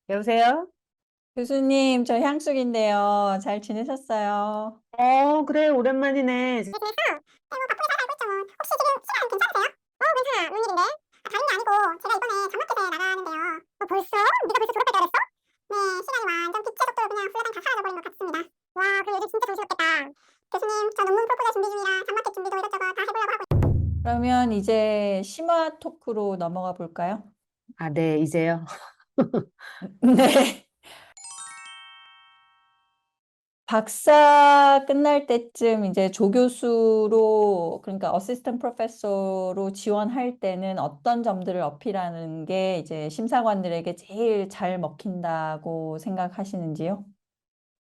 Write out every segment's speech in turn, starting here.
여보세요? 교수님, 저 향숙인데요. 잘 지내셨어요? 그래, 오랜만이네. 괜찮아. 웬일인데? 다른 게 아니고 제가 이번에 장마켓에 나가는데요. 벌써? 네가 벌써 졸업할 때 알았어? 네, 시간이 완전 빛의 속도로 그냥 훌라당 다 사라져버린 것 같습니다. 와, 그리고 요즘 진짜 정신없겠다. 교수님, 저 논문 프로포절 준비 중이라 장마켓 준비도 이것저것 다 해보려고 하고 그러면 이제 심화 토크로 넘어가 볼까요? 아, 네, 이제요. 네. 박사 끝날 때쯤 이제 조교수로, 그러니까 어시스턴트 프로페서로 지원할 때는 어떤 점들을 어필하는 게 이제 심사관들에게 제일 잘 먹힌다고 생각하시는지요?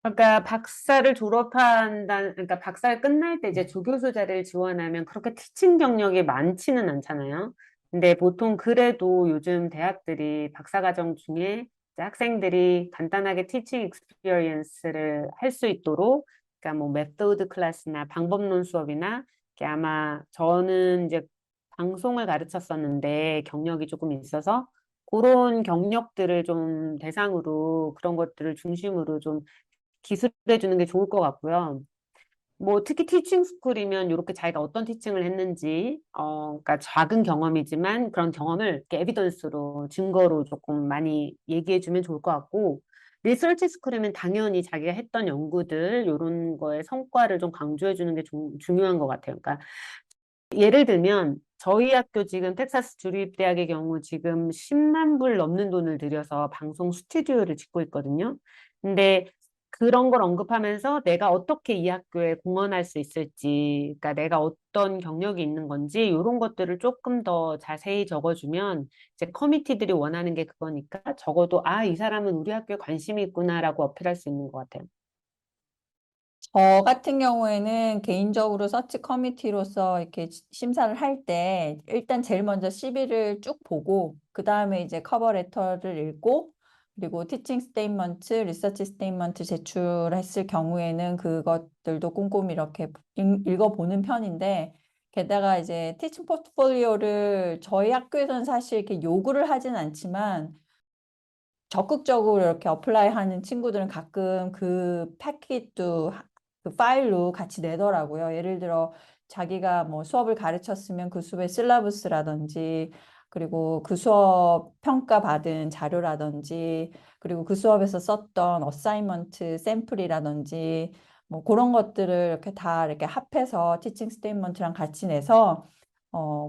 그러니까 박사를 그러니까 박사를 끝날 때 이제 조교수 자리를 지원하면 그렇게 티칭 경력이 많지는 않잖아요. 근데 보통 그래도 요즘 대학들이 박사과정 중에 이제 학생들이 간단하게 티칭 익스피리언스를 할 수 있도록, 그러니까 뭐 메소드 클래스나 방법론 수업이나, 이게 아마 저는 이제 방송을 가르쳤었는데 경력이 조금 있어서 그런 경력들을 좀 대상으로 그런 것들을 중심으로 좀 기술해 주는 게 좋을 것 같고요. 뭐 특히 티칭 스쿨이면 이렇게 자기가 어떤 티칭을 했는지, 그러니까 작은 경험이지만 그런 경험을 이렇게 에비던스로 증거로 조금 많이 얘기해 주면 좋을 것 같고, 리서치 스쿨이면 당연히 자기가 했던 연구들 이런 거에 성과를 좀 강조해 주는 게 중요한 것 같아요. 그러니까 예를 들면 저희 학교 지금 텍사스 주립대학의 경우 지금 10만 불 넘는 돈을 들여서 방송 스튜디오를 짓고 있거든요. 근데 그런 걸 언급하면서 내가 어떻게 이 학교에 공헌할 수 있을지, 그러니까 내가 어떤 경력이 있는 건지 이런 것들을 조금 더 자세히 적어주면 이제 커미티들이 원하는 게 그거니까 적어도 아, 이 사람은 우리 학교에 관심이 있구나라고 어필할 수 있는 것 같아요. 저 같은 경우에는 개인적으로 서치 커미티로서 이렇게 심사를 할 때 일단 제일 먼저 CV를 쭉 보고 그 다음에 이제 커버 레터를 읽고 그리고 티칭 스테이트먼트, 리서치 스테이트먼트 제출했을 경우에는 그것들도 꼼꼼히 이렇게 읽어보는 편인데 게다가 이제 티칭 포트폴리오를 저희 학교에서는 사실 이렇게 요구를 하진 않지만 적극적으로 이렇게 어플라이 하는 친구들은 가끔 그 패킷도 그 파일로 같이 내더라고요. 예를 들어 자기가 뭐 수업을 가르쳤으면 그 수업의 실라부스라든지 그리고 그 수업 평가받은 자료라든지 그리고 그 수업에서 썼던 어사이먼트 샘플이라든지 뭐 그런 것들을 이렇게 다 이렇게 합해서 티칭 스테이트먼트랑 같이 내서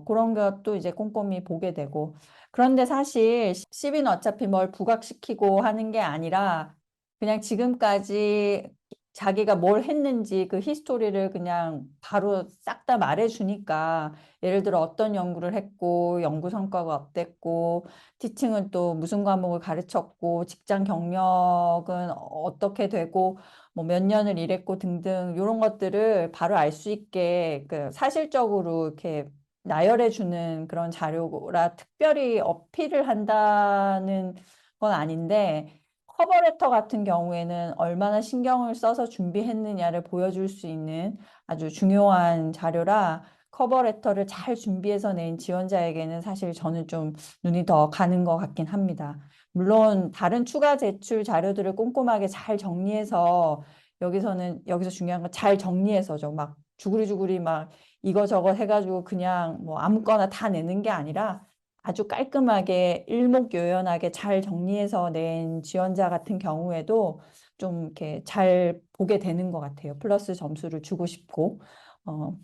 그런 것도 이제 꼼꼼히 보게 되고 그런데 사실 CV는 어차피 뭘 부각시키고 하는 게 아니라 그냥 지금까지 자기가 뭘 했는지 그 히스토리를 그냥 바로 싹 다 말해주니까 예를 들어 어떤 연구를 했고 연구 성과가 어땠고 티칭은 또 무슨 과목을 가르쳤고 직장 경력은 어떻게 되고 뭐 몇 년을 일했고 등등 이런 것들을 바로 알 수 있게 그 사실적으로 이렇게 나열해주는 그런 자료라 특별히 어필을 한다는 건 아닌데 커버레터 같은 경우에는 얼마나 신경을 써서 준비했느냐를 보여줄 수 있는 아주 중요한 자료라 커버레터를 잘 준비해서 낸 지원자에게는 사실 저는 좀 눈이 더 가는 것 같긴 합니다. 물론 다른 추가 제출 자료들을 꼼꼼하게 잘 정리해서 여기서 중요한 건 잘 정리해서죠. 막 주구리주구리 막 이거저거 해가지고 그냥 뭐 아무거나 다 내는 게 아니라 아주 깔끔하게 일목요연하게 잘 정리해서 낸 지원자 같은 경우에도 좀 이렇게 잘 보게 되는 것 같아요. 플러스 점수를 주고 싶고. 어,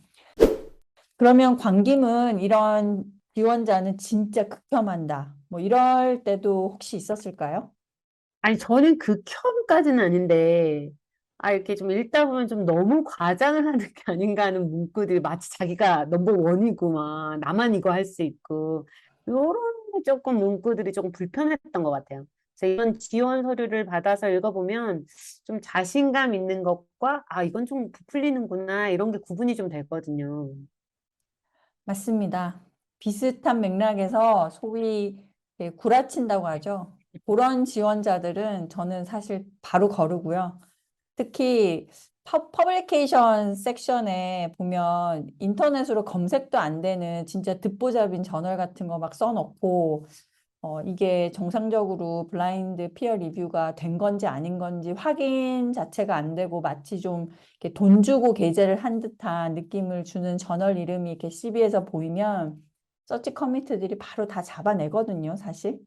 그러면 광김은 이런 지원자는 진짜 극혐한다. 뭐 이럴 때도 혹시 있었을까요? 아니, 저는 극혐까지는 아닌데, 아, 이렇게 좀 읽다 보면 좀 너무 과장을 하는 게 아닌가 하는 문구들이 마치 자기가 넘버 원이고, 막, 나만 이거 할 수 있고, 요런 게 조금 문구들이 조금 불편했던 것 같아요. 그래서 이런 지원 서류를 받아서 읽어보면 좀 자신감 있는 것과, 아, 이건 좀 부풀리는구나, 이런 게 구분이 좀 되거든요. 맞습니다. 비슷한 맥락에서 소위 구라친다고 하죠. 그런 지원자들은 저는 사실 바로 거르고요. 특히 퍼블리케이션 섹션에 보면 인터넷으로 검색도 안 되는 진짜 듣보잡인 저널 같은 거 막 써놓고 이게 정상적으로 블라인드 피어 리뷰가 된 건지 아닌 건지 확인 자체가 안 되고 마치 좀 이렇게 돈 주고 게재를 한 듯한 느낌을 주는 저널 이름이 이렇게 CV에서 보이면 서치 커미트들이 바로 다 잡아내거든요, 사실.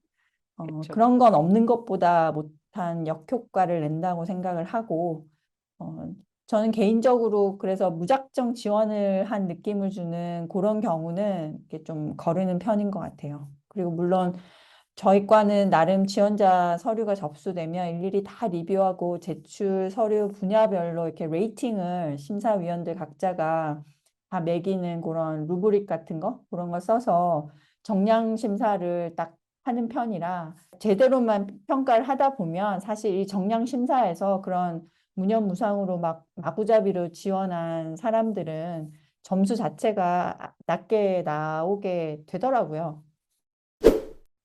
그쵸. 그런 건 없는 것보다 못한 역효과를 낸다고 생각을 하고, 어, 저는 개인적으로 그래서 무작정 지원을 한 느낌을 주는 그런 경우는 이렇게 좀 거르는 편인 것 같아요. 그리고 물론 저희 과는 나름 지원자 서류가 접수되면 일일이 다 리뷰하고 제출 서류 분야별로 이렇게 레이팅을 심사위원들 각자가 다 매기는 그런 루브릭 같은 거, 그런 거 써서 정량 심사를 딱 하는 편이라 제대로만 평가를 하다 보면 사실 이 정량 심사에서 그런 무념무상으로 막 마구잡이로 지원한 사람들은 점수 자체가 낮게 나오게 되더라고요.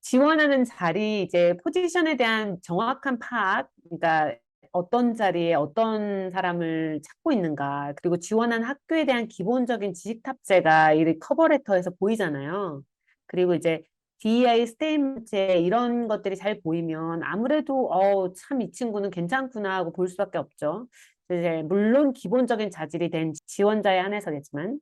지원하는 자리, 이제 포지션에 대한 정확한 파악, 그러니까 어떤 자리에 어떤 사람을 찾고 있는가, 그리고 지원한 학교에 대한 기본적인 지식 탑재가 이 커버레터에서 보이잖아요. 그리고 이제 DEI 스테이트먼트 이런 것들이 잘 보이면 아무래도 참 이 친구는 괜찮구나 하고 볼 수밖에 없죠. 이제 물론 기본적인 자질이 된 지원자에 한해서겠지만.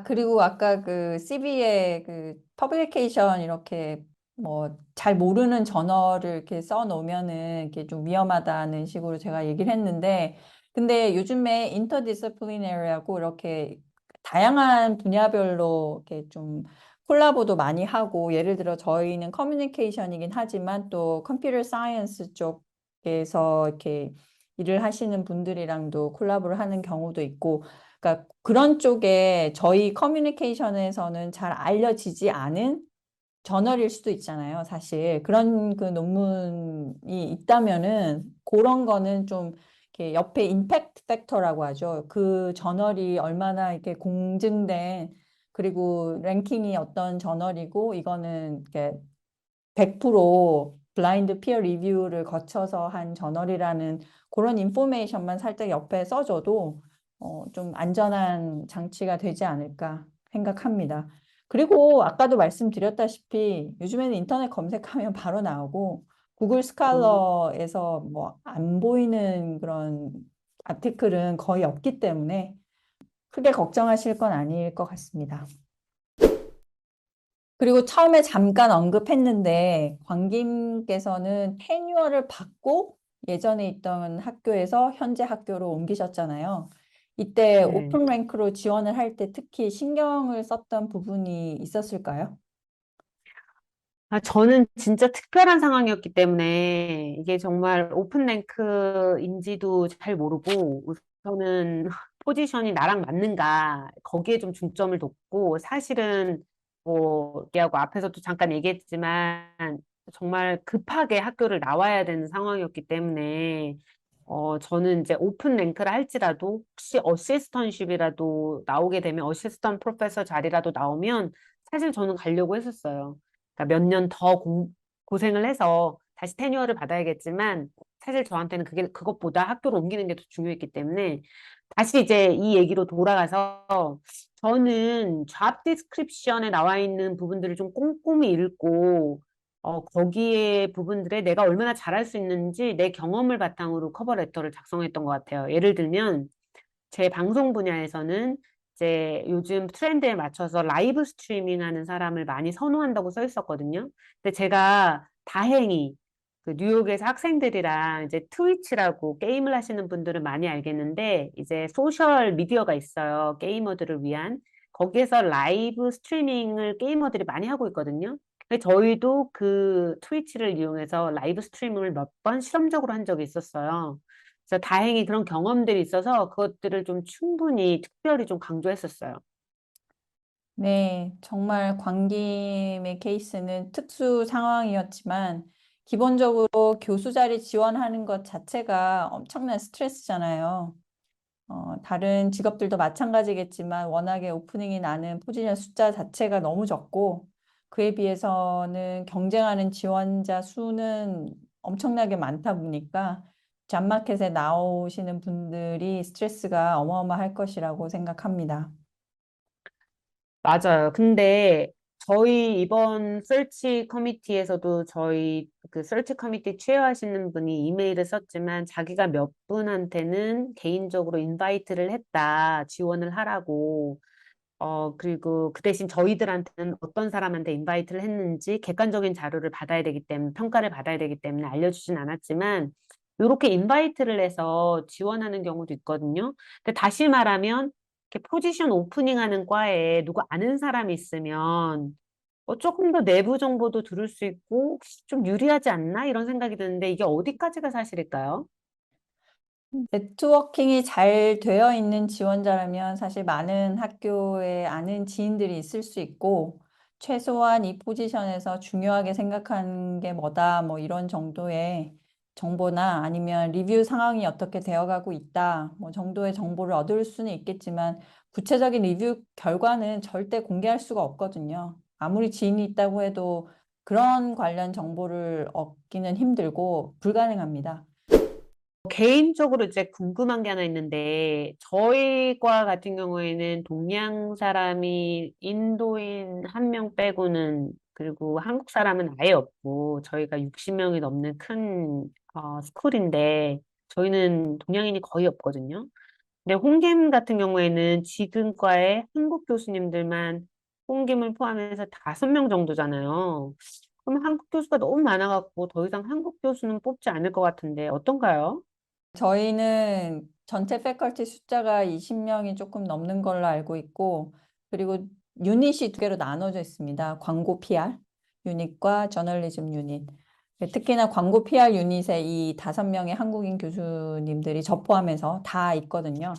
그리고 아까 그 CV에 그 퍼블리케이션 이렇게 뭐 잘 모르는 저널을 이렇게 써 놓으면은 이게 좀 위험하다는 식으로 제가 얘기를 했는데, 근데 요즘에 인터디스플리너리하고 이렇게 다양한 분야별로 이렇게 좀 콜라보도 많이 하고, 예를 들어 저희는 커뮤니케이션이긴 하지만 또 컴퓨터 사이언스 쪽에서 이렇게 일을 하시는 분들이랑도 콜라보를 하는 경우도 있고, 그러니까 그런 쪽에 저희 커뮤니케이션에서는 잘 알려지지 않은 저널일 수도 있잖아요. 사실 그런 그 논문이 있다면은 그런 거는 좀 이렇게 옆에 임팩트 팩터라고 하죠. 그 저널이 얼마나 이렇게 공증된, 그리고 랭킹이 어떤 저널이고 이거는 이렇게 100% 블라인드 피어 리뷰를 거쳐서 한 저널이라는 그런 인포메이션만 살짝 옆에 써줘도 좀 안전한 장치가 되지 않을까 생각합니다. 그리고 아까도 말씀드렸다시피 요즘에는 인터넷 검색하면 바로 나오고 구글 음. 스칼러에서 뭐 안 보이는 그런 아티클은 거의 없기 때문에 크게 걱정하실 건 아닐 것 같습니다. 그리고 처음에 잠깐 언급했는데 광김께서는 테뉴어를 받고 예전에 있던 학교에서 현재 학교로 옮기셨잖아요. 이때 네. 오픈 랭크로 지원을 할 때 특히 신경을 썼던 부분이 있었을까요? 저는 진짜 특별한 상황이었기 때문에 이게 정말 오픈랭크인지도 잘 모르고 우선은 포지션이 나랑 맞는가 거기에 좀 중점을 뒀고 사실은 뭐 얘하고 앞에서도 잠깐 얘기했지만 정말 급하게 학교를 나와야 되는 상황이었기 때문에 저는 이제 오픈랭크를 할지라도 혹시 어시스턴십이라도 나오게 되면 어시스턴 프로페서 자리라도 나오면 사실 저는 가려고 했었어요. 그러니까 몇 년 더 고생을 해서 다시 테뉴어를 받아야겠지만 사실 저한테는 그것보다 학교를 옮기는 게 더 중요했기 때문에 다시 이제 이 얘기로 돌아가서 저는 잡 디스크립션에 나와 있는 부분들을 좀 꼼꼼히 읽고 거기에 부분들에 내가 얼마나 잘할 수 있는지 내 경험을 바탕으로 커버 레터를 작성했던 것 같아요. 예를 들면 제 방송 분야에서는 이제 요즘 트렌드에 맞춰서 라이브 스트리밍 하는 사람을 많이 선호한다고 써 있었거든요. 근데 제가 다행히 그 뉴욕에서 학생들이랑 이제 트위치라고 게임을 하시는 분들은 많이 알겠는데 이제 소셜 미디어가 있어요. 게이머들을 위한. 거기에서 라이브 스트리밍을 게이머들이 많이 하고 있거든요. 근데 저희도 그 트위치를 이용해서 라이브 스트리밍을 몇 번 실험적으로 한 적이 있었어요. 그래서 다행히 그런 경험들이 있어서 그것들을 좀 충분히 특별히 좀 강조했었어요. 네, 정말 광김의 케이스는 특수 상황이었지만 기본적으로 교수 자리 지원하는 것 자체가 엄청난 스트레스잖아요. 다른 직업들도 마찬가지겠지만 워낙에 오프닝이 나는 포지션 숫자 자체가 너무 적고 그에 비해서는 경쟁하는 지원자 수는 엄청나게 많다 보니까 잡마켓에 나오시는 분들이 스트레스가 어마어마할 것이라고 생각합니다. 맞아요. 근데 저희 이번 설치 커미티에서도 저희 그 설치 커미티 체어하시는 분이 이메일을 썼지만 자기가 몇 분한테는 개인적으로 인바이트를 했다. 지원을 하라고. 그리고 그 대신 저희들한테는 어떤 사람한테 인바이트를 했는지 객관적인 자료를 받아야 되기 때문에, 평가를 받아야 되기 때문에 알려주진 않았지만, 이렇게 인바이트를 해서 지원하는 경우도 있거든요. 근데 다시 말하면, 이렇게 포지션 오프닝하는 과에 누구 아는 사람이 있으면, 조금 더 내부 정보도 들을 수 있고, 혹시 좀 유리하지 않나? 이런 생각이 드는데, 이게 어디까지가 사실일까요? 네트워킹이 잘 되어 있는 지원자라면 사실 많은 학교에 아는 지인들이 있을 수 있고, 최소한 이 포지션에서 중요하게 생각한 게 뭐다, 뭐 이런 정도의 정보나 아니면 리뷰 상황이 어떻게 되어가고 있다, 뭐 정도의 정보를 얻을 수는 있겠지만, 구체적인 리뷰 결과는 절대 공개할 수가 없거든요. 아무리 지인이 있다고 해도 그런 관련 정보를 얻기는 힘들고 불가능합니다. 개인적으로 이제 궁금한 게 하나 있는데, 저희 과 같은 경우에는 동양 사람이 인도인 한 명 빼고는, 그리고 한국 사람은 아예 없고, 저희가 60명이 넘는 큰, 스쿨인데, 저희는 동양인이 거의 없거든요. 근데 홍김 같은 경우에는 지금 과에 한국 교수님들만 홍김을 포함해서 5명 정도잖아요. 그럼 한국 교수가 너무 많아갖고 더 이상 한국 교수는 뽑지 않을 것 같은데, 어떤가요? 저희는 전체 패컬티 숫자가 20명이 조금 넘는 걸로 알고 있고, 그리고 유닛이 2개로 나눠져 있습니다. 광고 PR 유닛과 저널리즘 유닛. 특히나 광고 PR 유닛에 이 5명의 한국인 교수님들이 저 포함해서 다 있거든요.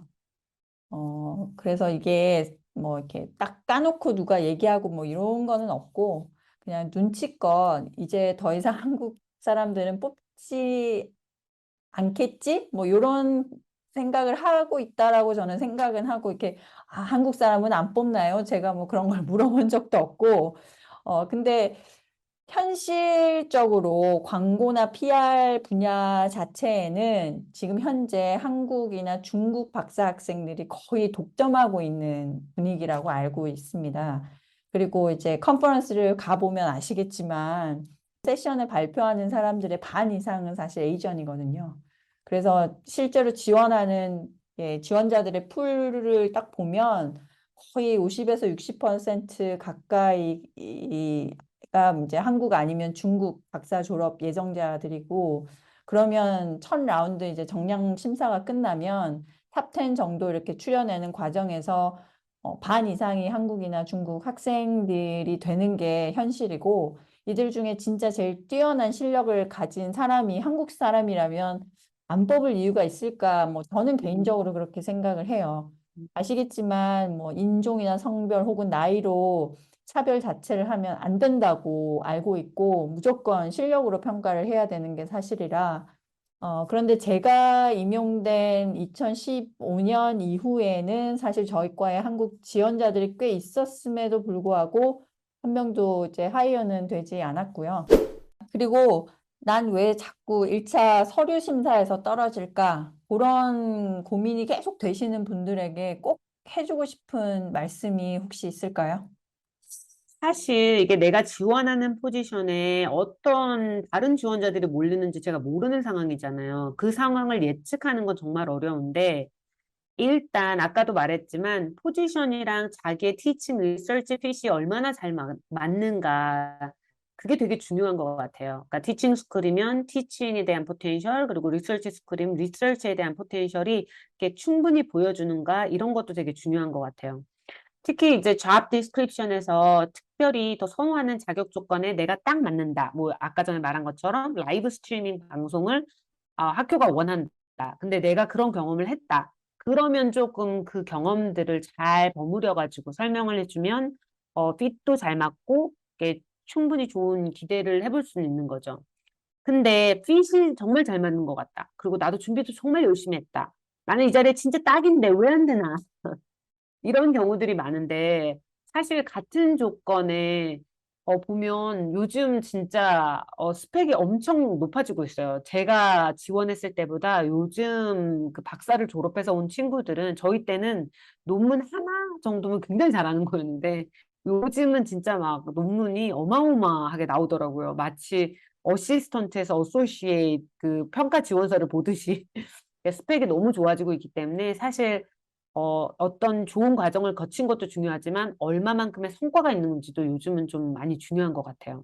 그래서 이게 뭐 이렇게 딱 까놓고 누가 얘기하고 뭐 이런 거는 없고, 그냥 눈치껏 이제 더 이상 한국 사람들은 뽑지 않겠지? 뭐 이런 생각을 하고 있다라고 저는 생각은 하고, 이렇게 한국 사람은 안 뽑나요? 제가 뭐 그런 걸 물어본 적도 없고, 근데 현실적으로 광고나 PR 분야 자체에는 지금 현재 한국이나 중국 박사 학생들이 거의 독점하고 있는 분위기라고 알고 있습니다. 그리고 이제 컨퍼런스를 가보면 아시겠지만, 세션을 발표하는 사람들의 반 이상은 사실 에이전이거든요. 그래서 실제로 지원하는 지원자들의 풀을 딱 보면 거의 50에서 60% 가까이가 이제 한국 아니면 중국 박사 졸업 예정자들이고, 그러면 첫 라운드 이제 정량 심사가 끝나면 탑 10 정도 이렇게 추려내는 과정에서 반 이상이 한국이나 중국 학생들이 되는 게 현실이고, 이들 중에 진짜 제일 뛰어난 실력을 가진 사람이 한국 사람이라면 안 뽑을 이유가 있을까? 뭐 저는 개인적으로 그렇게 생각을 해요. 아시겠지만 뭐 인종이나 성별 혹은 나이로 차별 자체를 하면 안 된다고 알고 있고, 무조건 실력으로 평가를 해야 되는 게 사실이라, 그런데 제가 임용된 2015년 이후에는 사실 저희 과에 한국 지원자들이 꽤 있었음에도 불구하고 한 명도 이제 하이어는 되지 않았고요. 그리고 난 왜 자꾸 1차 서류 심사에서 떨어질까? 그런 고민이 계속 되시는 분들에게 꼭 해주고 싶은 말씀이 혹시 있을까요? 사실 이게 내가 지원하는 포지션에 어떤 다른 지원자들이 몰리는지 제가 모르는 상황이잖아요. 그 상황을 예측하는 건 정말 어려운데, 일단 아까도 말했지만 포지션이랑 자기의 티칭 리서치 핏이 얼마나 잘 맞는가, 그게 되게 중요한 것 같아요. 그러니까 티칭 스쿨이면 티칭에 대한 포텐셜, 그리고 리서치 스쿨이면 리서치에 대한 포텐셜이 이렇게 충분히 보여주는가, 이런 것도 되게 중요한 것 같아요. 특히 이제 잡 디스크립션에서 특별히 더 선호하는 자격 조건에 내가 딱 맞는다. 뭐 아까 전에 말한 것처럼 라이브 스트리밍 방송을 학교가 원한다. 근데 내가 그런 경험을 했다. 그러면 조금 그 경험들을 잘 버무려 가지고 설명을 해주면 핏도 잘 맞고 이게 충분히 좋은 기대를 해볼 수는 있는 거죠. 근데 핏이 정말 잘 맞는 것 같다. 그리고 나도 준비도 정말 열심히 했다. 나는 이 자리에 진짜 딱인데 왜 안 되나? 이런 경우들이 많은데, 사실 같은 조건에 보면 요즘 진짜 스펙이 엄청 높아지고 있어요. 제가 지원했을 때보다 요즘 그 박사를 졸업해서 온 친구들은 저희 때는 논문 하나 정도면 굉장히 잘하는 거였는데 요즘은 진짜 막 논문이 어마어마하게 나오더라고요. 마치 어시스턴트에서 어소시에이트 그 평가 지원서를 보듯이 스펙이 너무 좋아지고 있기 때문에 사실 어떤 좋은 과정을 거친 것도 중요하지만 얼마만큼의 성과가 있는지도 요즘은 좀 많이 중요한 것 같아요.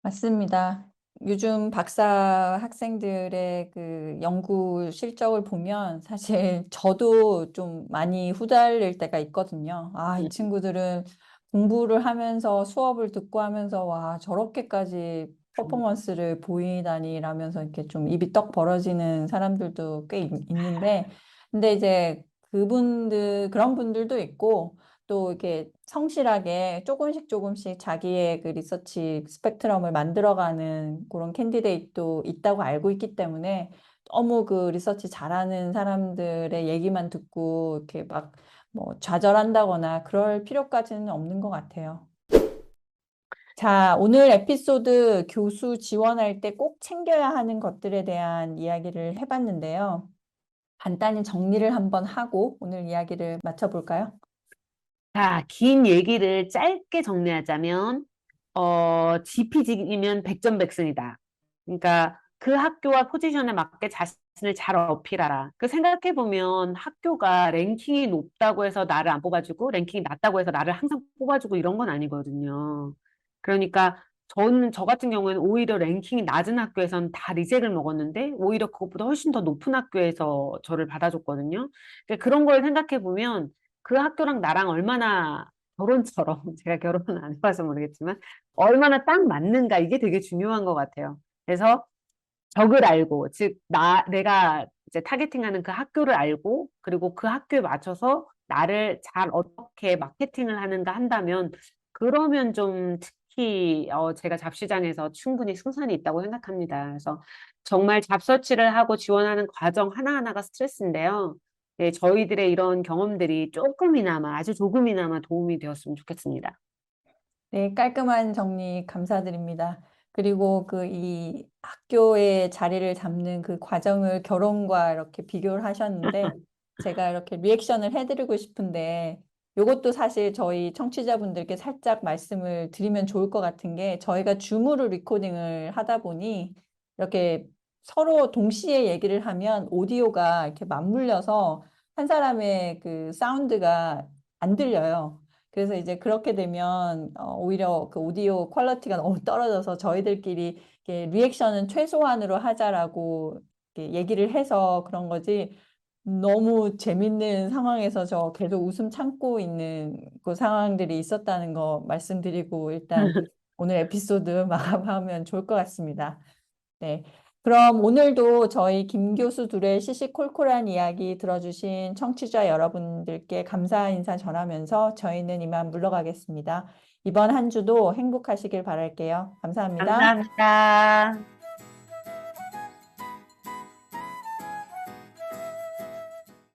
맞습니다. 요즘 박사 학생들의 그 연구 실적을 보면 사실 저도 좀 많이 후달릴 때가 있거든요. 아, 이 친구들은 공부를 하면서 수업을 듣고 하면서 와, 저렇게까지 퍼포먼스를 보이다니 라면서 이렇게 좀 입이 떡 벌어지는 사람들도 꽤 있는데, 근데 이제 그런 분들도 있고, 또 이렇게 성실하게 조금씩 자기의 그 리서치 스펙트럼을 만들어가는 그런 캔디데이트도 있다고 알고 있기 때문에 너무 그 리서치 잘하는 사람들의 얘기만 듣고 이렇게 막 뭐 좌절한다거나 그럴 필요까지는 없는 것 같아요. 자, 오늘 에피소드 교수 지원할 때 꼭 챙겨야 하는 것들에 대한 이야기를 해봤는데요. 간단히 정리를 한번 하고 오늘 이야기를 마쳐볼까요? 자, 긴 얘기를 짧게 정리하자면, GP직이면 백전백승이다. 그러니까 그 학교와 포지션에 맞게 자신을 잘 어필하라. 그 생각해보면 학교가 랭킹이 높다고 해서 나를 안 뽑아주고, 랭킹이 낮다고 해서 나를 항상 뽑아주고 이런 건 아니거든요. 그러니까 저 같은 경우에는 오히려 랭킹이 낮은 학교에선 다 리젝을 먹었는데, 오히려 그것보다 훨씬 더 높은 학교에서 저를 받아줬거든요. 그러니까 그런 걸 생각해보면, 그 학교랑 나랑 얼마나 결혼처럼 제가 결혼은 안 해봐서 모르겠지만 얼마나 딱 맞는가 이게 되게 중요한 것 같아요. 그래서 적을 알고 즉 내가 이제 타겟팅하는 그 학교를 알고 그리고 그 학교에 맞춰서 나를 잘 어떻게 마케팅을 하는가 한다면 그러면 좀 특히 제가 잡시장에서 충분히 승산이 있다고 생각합니다. 그래서 정말 잡서치를 하고 지원하는 과정 하나하나가 스트레스인데요. 네, 저희들의 이런 경험들이 조금이나마 아주 조금이나마 도움이 되었으면 좋겠습니다. 네, 깔끔한 정리 감사드립니다. 그리고 그 이 학교의 자리를 잡는 그 과정을 결혼과 이렇게 비교를 하셨는데 제가 이렇게 리액션을 해드리고 싶은데 이것도 사실 저희 청취자분들께 살짝 말씀을 드리면 좋을 것 같은 게 저희가 줌으로 리코딩을 하다 보니 이렇게 서로 동시에 얘기를 하면 오디오가 이렇게 맞물려서 한 사람의 그 사운드가 안 들려요. 그래서 이제 그렇게 되면 오히려 그 오디오 퀄리티가 너무 떨어져서 저희들끼리 이렇게 리액션은 최소한으로 하자라고 이렇게 얘기를 해서 그런 거지. 너무 재밌는 상황에서 저 계속 웃음 참고 있는 그 상황들이 있었다는 거 말씀드리고 일단 오늘 에피소드 마감하면 좋을 것 같습니다. 네. 그럼 오늘도 저희 김 교수 둘의 시시콜콜한 이야기 들어주신 청취자 여러분들께 감사 인사 전하면서 저희는 이만 물러가겠습니다. 이번 한 주도 행복하시길 바랄게요. 감사합니다. 감사합니다.